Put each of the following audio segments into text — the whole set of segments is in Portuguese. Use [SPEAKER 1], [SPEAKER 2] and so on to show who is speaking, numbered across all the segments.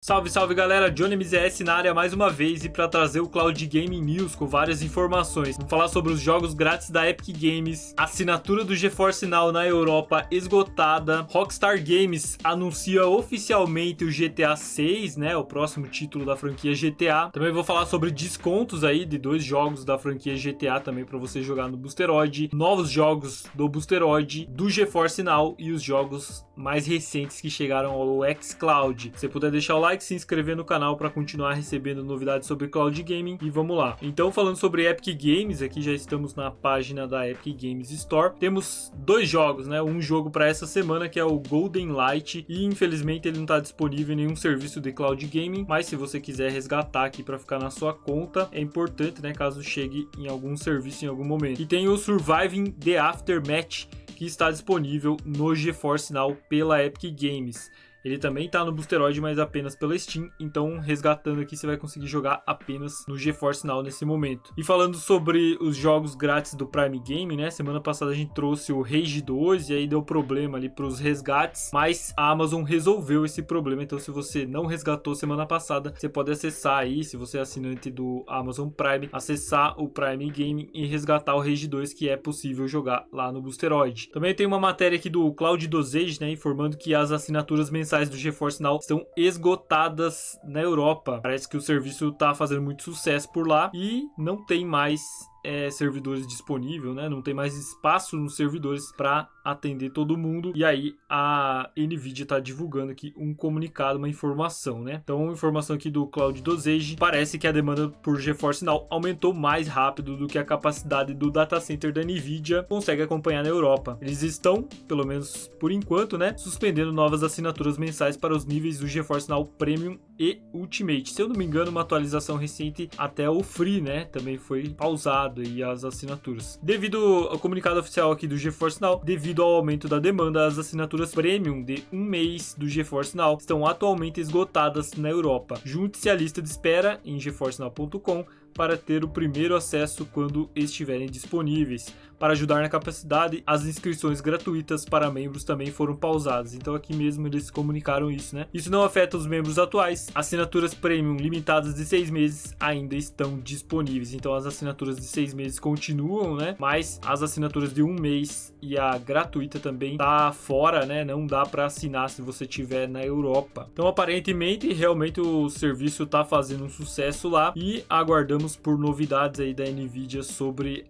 [SPEAKER 1] Salve, salve galera, Johnny MZS na área mais uma vez e para trazer o Cloud Gaming News com várias informações. Vamos falar sobre os jogos grátis da Epic Games, assinatura do GeForce Now na Europa esgotada, Rockstar Games anuncia oficialmente o GTA 6, né, o próximo título da franquia GTA. Também vou falar sobre descontos aí de 2 jogos da franquia GTA também para você jogar no Boosteroid, novos jogos do Boosteroid, do GeForce Now e os jogos mais recentes que chegaram ao xCloud. Se você puder deixar o like, se inscrever no canal para continuar recebendo novidades sobre Cloud Gaming e vamos lá. Então, falando sobre Epic Games, aqui já estamos na página da Epic Games Store. Temos 2 jogos, né? Um jogo para essa semana que é o Golden Light e infelizmente ele não está disponível em nenhum serviço de Cloud Gaming, mas se você quiser resgatar aqui para ficar na sua conta, é importante, né? Caso chegue em algum serviço em algum momento. E tem o Surviving the Aftermath, que está disponível no GeForce Now pela Epic Games. Ele também está no Boosteroid, mas apenas pela Steam, então resgatando aqui você vai conseguir jogar apenas no GeForce Now nesse momento. E falando sobre os jogos grátis do Prime Game, né? Semana passada a gente trouxe o Rage 2 e aí deu problema ali para os resgates, mas a Amazon resolveu esse problema, então se você não resgatou semana passada, você pode acessar aí, se você é assinante do Amazon Prime, acessar o Prime Game e resgatar o Rage 2, que é possível jogar lá no Boosteroid. Também tem uma matéria aqui do Cloud Dosage, né? Informando que as assinaturas mensais do GeForce Now estão esgotadas na Europa. Parece que o serviço está fazendo muito sucesso por lá e não tem mais servidores disponíveis, né? Não tem mais espaço nos servidores para atender todo mundo. E aí a Nvidia está divulgando aqui um comunicado, uma informação, né? Então, informação aqui do Cloud Dosage, parece que a demanda por GeForce Now aumentou mais rápido do que a capacidade do data center da Nvidia consegue acompanhar na Europa. Eles estão, pelo menos por enquanto, né, suspendendo novas assinaturas mensais para os níveis do GeForce Now Premium e Ultimate. Se eu não me engano, uma atualização recente até o Free, né, também foi pausado e as assinaturas. Devido ao comunicado oficial aqui do GeForce Now, devido ao aumento da demanda, as assinaturas Premium de 1 mês do GeForce Now estão atualmente esgotadas na Europa. Junte-se à lista de espera em geforcenow.com para ter o primeiro acesso quando estiverem disponíveis. Para ajudar na capacidade, as inscrições gratuitas para membros também foram pausadas. Então aqui mesmo eles comunicaram isso, né? Isso não afeta os membros atuais. Assinaturas Premium limitadas de 6 meses ainda estão disponíveis. Então as assinaturas de 6 meses continuam, né? Mas as assinaturas de 1 mês e a gratuita também tá fora, né? Não dá para assinar se você estiver na Europa. Então aparentemente, realmente o serviço tá fazendo um sucesso lá e aguardamos por novidades aí da Nvidia sobre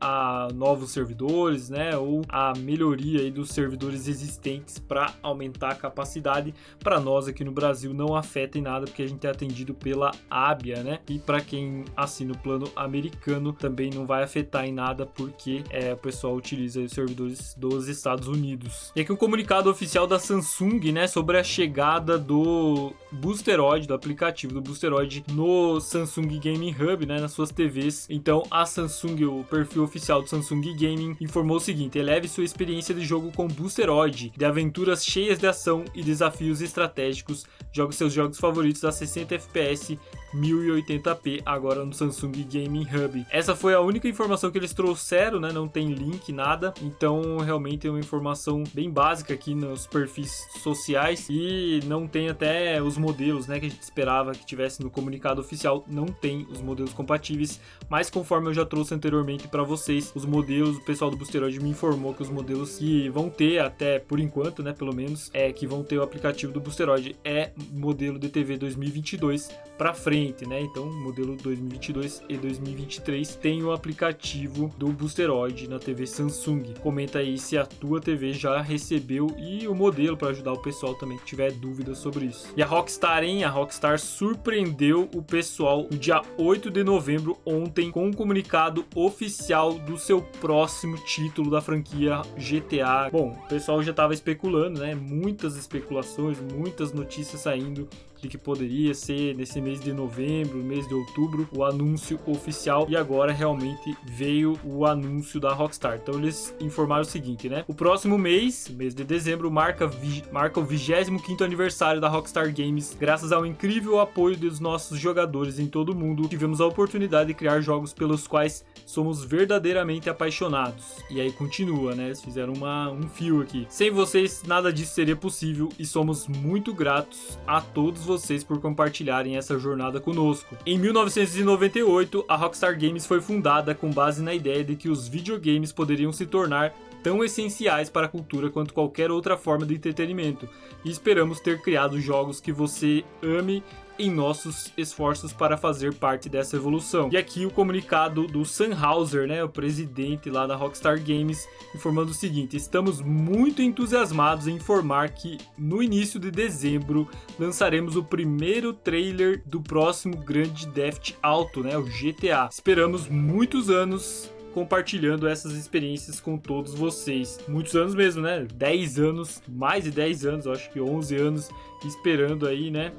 [SPEAKER 1] novos servidores, né, ou a melhoria aí dos servidores existentes para aumentar a capacidade. Para nós aqui no Brasil não afeta em nada porque a gente é atendido pela Abia, né, e para quem assina o plano americano também não vai afetar em nada porque o pessoal utiliza os servidores dos Estados Unidos. E aqui um comunicado oficial da Samsung, né, sobre a chegada do Boosteroid, do aplicativo do Boosteroid no Samsung Gaming Hub, né, nas suas TVs. Então a Samsung, o perfil oficial do Samsung Gaming, informou o seguinte: eleve sua experiência de jogo com Boosteroid, de aventuras cheias de ação e desafios estratégicos. Jogue seus jogos favoritos a 60 FPS 1080p agora no Samsung Gaming Hub. Essa foi a única informação que eles trouxeram, né? Não tem link, nada. Então realmente é uma informação bem básica aqui nos perfis sociais e não tem até os modelos, né, que a gente esperava que tivesse no comunicado oficial. Não tem os modelos compatíveis, mas conforme eu já trouxe anteriormente para vocês, os modelos, o pessoal do Boosteroid me informou que os modelos que vão ter até por enquanto, né, pelo menos, que vão ter o aplicativo do Boosteroid é modelo de TV 2022 para frente, né? Então, modelo 2022 e 2023 tem o aplicativo do Boosteroid na TV Samsung. Comenta aí se a tua TV já recebeu e o modelo para ajudar o pessoal também que tiver dúvidas sobre isso. E a Rockstar, hein? A Rockstar surpreendeu o pessoal no dia 8 de novembro, ontem, com um comunicado oficial do seu próximo título da franquia GTA. Bom, o pessoal já estava especulando, né? Muitas especulações, muitas notícias saindo de que poderia ser nesse mês de novembro, mês de outubro, o anúncio oficial, e agora realmente veio o anúncio da Rockstar. Então eles informaram o seguinte, né? O próximo mês de dezembro, marca o 25º aniversário da Rockstar Games. Graças ao incrível apoio dos nossos jogadores em todo o mundo, tivemos a oportunidade de criar jogos pelos quais somos verdadeiramente apaixonados. E aí continua, né? Eles fizeram um fio aqui. Sem vocês, nada disso seria possível e somos muito gratos a todos vocês por compartilharem essa jornada conosco. Em 1998, a Rockstar Games foi fundada com base na ideia de que os videogames poderiam se tornar tão essenciais para a cultura quanto qualquer outra forma de entretenimento, e esperamos ter criado jogos que você ame em nossos esforços para fazer parte dessa evolução. E aqui o comunicado do Sam Houser, né, o presidente lá da Rockstar Games, informando o seguinte: estamos muito entusiasmados em informar que no início de dezembro lançaremos o primeiro trailer do próximo Grand Theft Auto, né, o GTA. Esperamos muitos anos compartilhando essas experiências com todos vocês. Muitos anos mesmo, né? 10 anos, mais de 10 anos, eu acho que 11 anos esperando aí, né?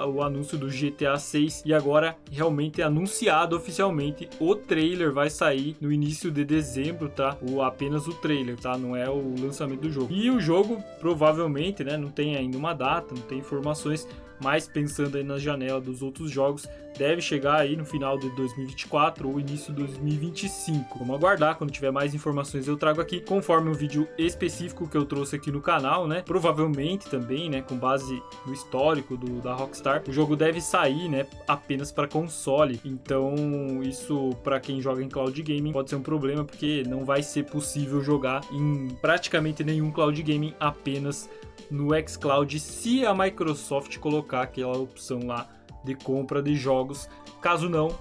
[SPEAKER 1] O anúncio do GTA 6 e agora realmente anunciado oficialmente. O trailer vai sair no início de dezembro, tá? Apenas o trailer, tá? Não é o lançamento do jogo. E o jogo provavelmente, né? Não tem ainda uma data, não tem informações, mas pensando aí na janela dos outros jogos, deve chegar aí no final de 2024 ou início de 2025. Vamos aguardar, quando tiver mais informações eu trago aqui, conforme um vídeo específico que eu trouxe aqui no canal, né? Provavelmente também, né, com base no histórico da Rockstar, o jogo deve sair, né, apenas para console. Então, isso para quem joga em cloud gaming pode ser um problema, porque não vai ser possível jogar em praticamente nenhum cloud gaming, apenas no xCloud, se a Microsoft colocar aquela opção lá de compra de jogos. Caso não,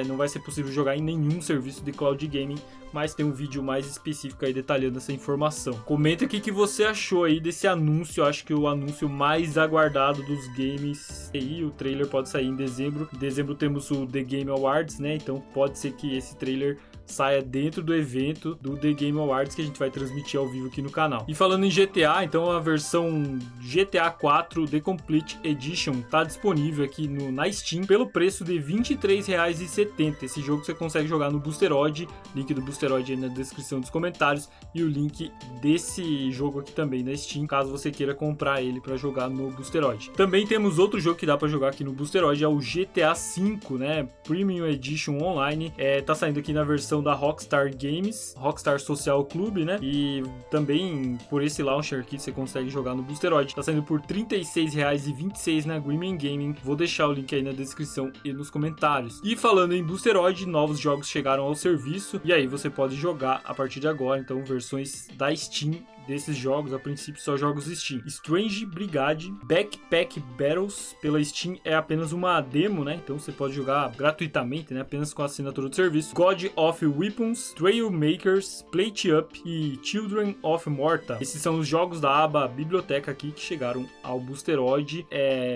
[SPEAKER 1] não vai ser possível jogar em nenhum serviço de cloud gaming, mas tem um vídeo mais específico aí detalhando essa informação. Comenta aqui o que você achou aí desse anúncio. Eu acho que o anúncio mais aguardado dos games. E o trailer pode sair em dezembro. Em dezembro temos o The Game Awards, né? Então pode ser que esse trailer saia dentro do evento do The Game Awards, que a gente vai transmitir ao vivo aqui no canal. E falando em GTA, então a versão GTA 4 The Complete Edition tá disponível aqui na Steam pelo preço de R$ 23,70. Esse jogo você consegue jogar no Boosteroid, link do Boosteroid aí na descrição dos comentários, e o link desse jogo aqui também na Steam, caso você queira comprar ele para jogar no Boosteroid. Também temos outro jogo que dá para jogar aqui no Boosteroid, é o GTA V, né, Premium Edition Online. Tá saindo aqui na versão da Rockstar Games, Rockstar Social Club, né? E também por esse launcher aqui você consegue jogar no Boosteroid. Tá saindo por R$ 36,26 na Green Gaming. Vou deixar o link aí na descrição e nos comentários. E falando em Boosteroid, novos jogos chegaram ao serviço e aí você pode jogar a partir de agora, então versões da Steam desses jogos, a princípio só jogos Steam. Strange Brigade, Backpack Battles pela Steam é apenas uma demo, né? Então você pode jogar gratuitamente, né? Apenas com a assinatura do serviço. God of Weapons, Trailmakers, Plate Up e Children of Morta. Esses são os jogos da aba Biblioteca aqui que chegaram ao Boosteroid.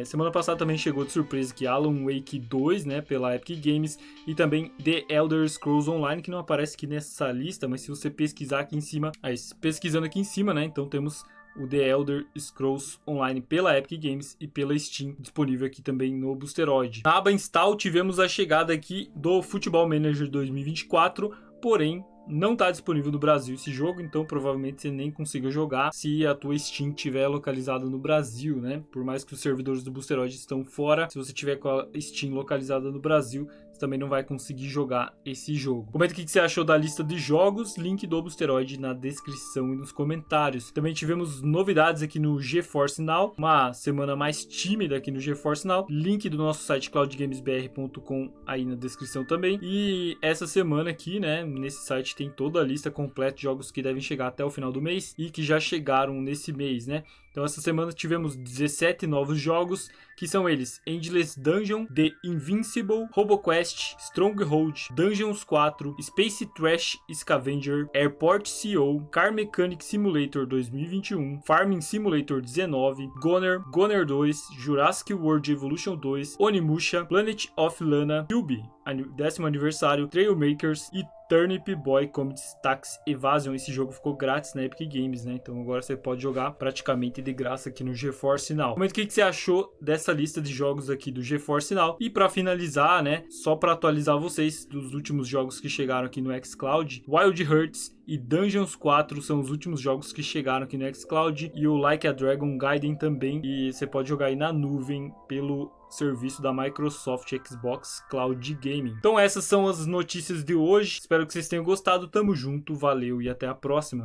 [SPEAKER 1] Semana passada também chegou de surpresa que Alan Wake 2, né? Pela Epic Games, e também The Elder Scrolls Online, que não aparece aqui nessa lista, mas se você pesquisar aqui em cima, pesquisando aqui em cima, né? Então temos o The Elder Scrolls Online pela Epic Games e pela Steam, disponível aqui também no Boosteroid. Na aba Install tivemos a chegada aqui do Football Manager 2024, porém não está disponível no Brasil esse jogo, então provavelmente você nem consiga jogar se a tua Steam estiver localizada no Brasil, né? Por mais que os servidores do Boosteroid estão fora, se você tiver com a Steam localizada no Brasil, você também não vai conseguir jogar esse jogo. Comenta o que você achou da lista de jogos, link do Boosteroid na descrição e nos comentários. Também tivemos novidades aqui no GeForce Now, uma semana mais tímida aqui no GeForce Now, link do nosso site cloudgamesbr.com aí na descrição também. E essa semana aqui, né, nesse site tem toda a lista completa de jogos que devem chegar até o final do mês e que já chegaram nesse mês, né? Então essa semana tivemos 17 novos jogos, que são eles: Endless Dungeon, The Invincible, RoboQuest, Stronghold, Dungeons 4, Space Trash Scavenger, Airport CO, Car Mechanic Simulator 2021, Farming Simulator 19, Goner 2, Jurassic World Evolution 2, Onimusha, Planet of Lana, Cube, 10º aniversário, Trailmakers e Turnip Boy Comedy Tax Evasion. Esse jogo ficou grátis na Epic Games, né? Então agora você pode jogar praticamente de graça aqui no GeForce Now. Comenta o que você achou dessa lista de jogos aqui do GeForce Now. E para finalizar, né, só para atualizar vocês dos últimos jogos que chegaram aqui no xCloud, Wild Hearts e Dungeons 4 são os últimos jogos que chegaram aqui no xCloud, e o Like a Dragon Gaiden também, e você pode jogar aí na nuvem pelo serviço da Microsoft Xbox Cloud Gaming. Então essas são as notícias de hoje, espero que vocês tenham gostado, tamo junto, valeu e até a próxima.